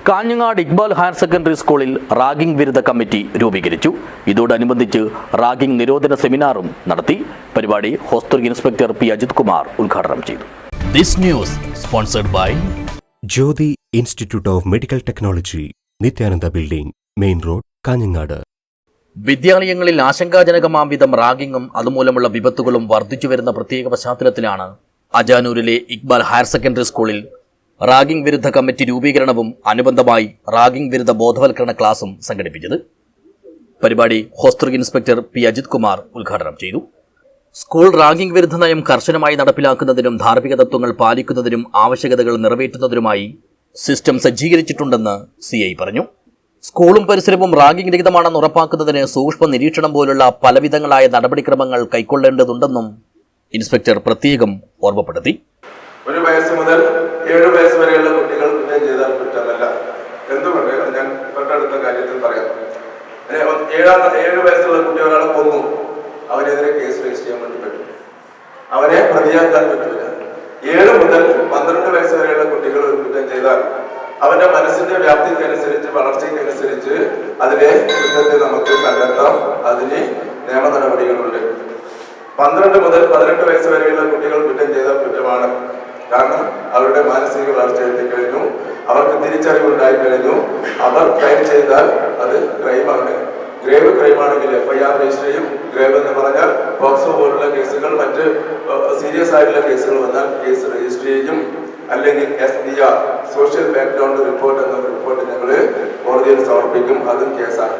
Kanhangad Iqbal higher secondary സ്കൂളിൽ ragging വിരുദ്ധ committee രൂപീകരിച്ചു. ഇതോടനുബന്ധിച്ച് റാഗിംഗ് നിരോധന സെമിനാറും നടത്തി. പരിപാടി hostel inspector P Ajith Kumar ഉദ്ഘാടനം ചെയ്തു. This news sponsored by Jyoti Institute of Medical Technology, Nityananda Building, Main Road, Kanhangad. വിദ്യാലയങ്ങളിൽ ആശങ്കാജനകമാം വിധം റാഗിങ്ങും അതുമൂലമുള്ള വിപത്തുകളും വർദ്ധിച്ചുവരുന്ന പ്രത്യേക പശ്ചാത്തലത്തിലാണ് അജാനൂരിലെ ഇക്ബാൽ ഹയർ സെക്കൻഡറി സ്കൂളിൽ റാഗിംഗ് വിരുദ്ധ കമ്മിറ്റി രൂപീകരണവും അനുബന്ധമായി റാഗിംഗ് വിരുദ്ധ ബോധവൽക്കരണ ക്ലാസും സംഘടിപ്പിച്ചത്. പരിപാടി hostel inspector P Ajith Kumar ഉദ്ഘാടനം ചെയ്തു. സ്കൂൾ റാഗിംഗ് വിരുദ്ധ നയം കർശനമായി നടപ്പിലാക്കുന്നതിനും ധാർമ്മിക തത്വങ്ങൾ പാലിക്കുന്നതിനും ആവശ്യകതകൾ നിറവേറ്റുന്നതിനുമായി സിസ്റ്റം സജ്ജീകരിച്ചിട്ടുണ്ടെന്ന് CI പറഞ്ഞു. സ്കൂളും പരിസരവും റാഗിംഗ് രഹിതമാണെന്ന് ഉറപ്പാക്കുന്നതിന് സൂക്ഷ്മ നിരീക്ഷണം പോലുള്ള പലവിധങ്ങളായ നടപടിക്രമങ്ങൾ കൈക്കൊള്ളേണ്ടതുണ്ടെന്നും ഇൻസ്പെക്ടർ പ്രത്യേകം ഓർമ്മപ്പെടുത്തി. 1 വയസ്സ് മുതൽ 7 വയസ്സ് വരെയുള്ള കുട്ടികൾ കുറ്റം ചെയ്താൽ കുറ്റമല്ല. എന്തുകൊണ്ട് ഞാൻ തൊട്ടടുത്ത കാര്യത്തിൽ പറയാം. 7 വയസ്സുള്ള കുട്ടി ഒരാളെ കൊന്നു, അവനെതിരെ കേസ് രജിസ്റ്റർ ചെയ്യാൻ വേണ്ടി പറ്റും, അവനെ പ്രതിയാക്കാൻ പറ്റില്ല. 7 മുതൽ 12 വയസ്സ് വരെയുള്ള കുട്ടികൾ ഒരു കുറ്റം ചെയ്താൽ അവന്റെ മനസ്സിന്റെ വ്യാപ്തിക്കനുസരിച്ച് വളർച്ചയ്ക്കനുസരിച്ച് അതിലെ കുറ്റത്തെ നമുക്ക് കണ്ടെത്താം. അതിന് നിയമ നടപടികളുണ്ട്. 12 മുതൽ 18 വയസ്സ് വരെയുള്ള കുട്ടികൾ കുറ്റം ചെയ്താൽ കുറ്റമാണ്. കാരണം അവരുടെ മാനസിക വളർച്ച എത്തിക്കഴിഞ്ഞു, അവർക്ക് തിരിച്ചറിവുണ്ടായി കഴിഞ്ഞു. അവർ ക്രൈം ചെയ്താൽ അത് ക്രൈമാണ്. ഗ്രേവ് ക്രൈമാണെങ്കിൽ FIR രജിസ്റ്റർ ചെയ്യും. ഗ്രേവ് എന്ന് പറഞ്ഞാൽ പോക്സോ പോലുള്ള കേസുകൾ, മറ്റ് സീരിയസ് ആയിട്ടുള്ള കേസുകൾ വന്നാൽ കേസ് രജിസ്റ്റർ ചെയ്യും. അല്ലെങ്കിൽ SBR സോഷ്യൽ ബാക്ക്ഗ്രൗണ്ട് റിപ്പോർട്ട് എന്ന റിപ്പോർട്ട് ഞങ്ങൾ കോടതിയിൽ സമർപ്പിക്കും. അതും കേസാണ്.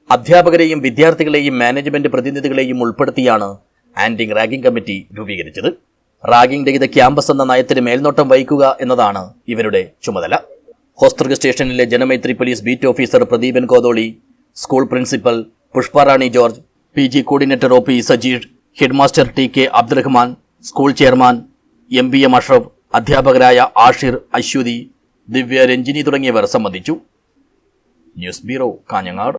അധ്യാപകരെയും വിദ്യാർത്ഥികളെയും മാനേജ്മെന്റ് പ്രതിനിധികളെയും ഉൾപ്പെടുത്തിയാണ് ആന്റി റാഗിംഗ് കമ്മിറ്റി രൂപീകരിച്ചത്. റാഗിംഗ് രഹിത ക്യാമ്പസ് എന്ന നയത്തിന് മേൽനോട്ടം വഹിക്കുക എന്നതാണ് ഇവരുടെ ചുമതല. ഹോസ്റ്റൽ സ്റ്റേഷനിലെ Janamaithri police beat officer Pradeepan Kotholi, school principal Pushparani George, PG coordinator OP Sajeesh, headmaster TK Abdurahman, school chairman MBM Ashraf, അധ്യാപകരായ ആഷിർ, അശ്വതി, ദിവ്യ, രഞ്ജിനി തുടങ്ങിയവർ സംബന്ധിച്ചു. News bureau, Kanhangad.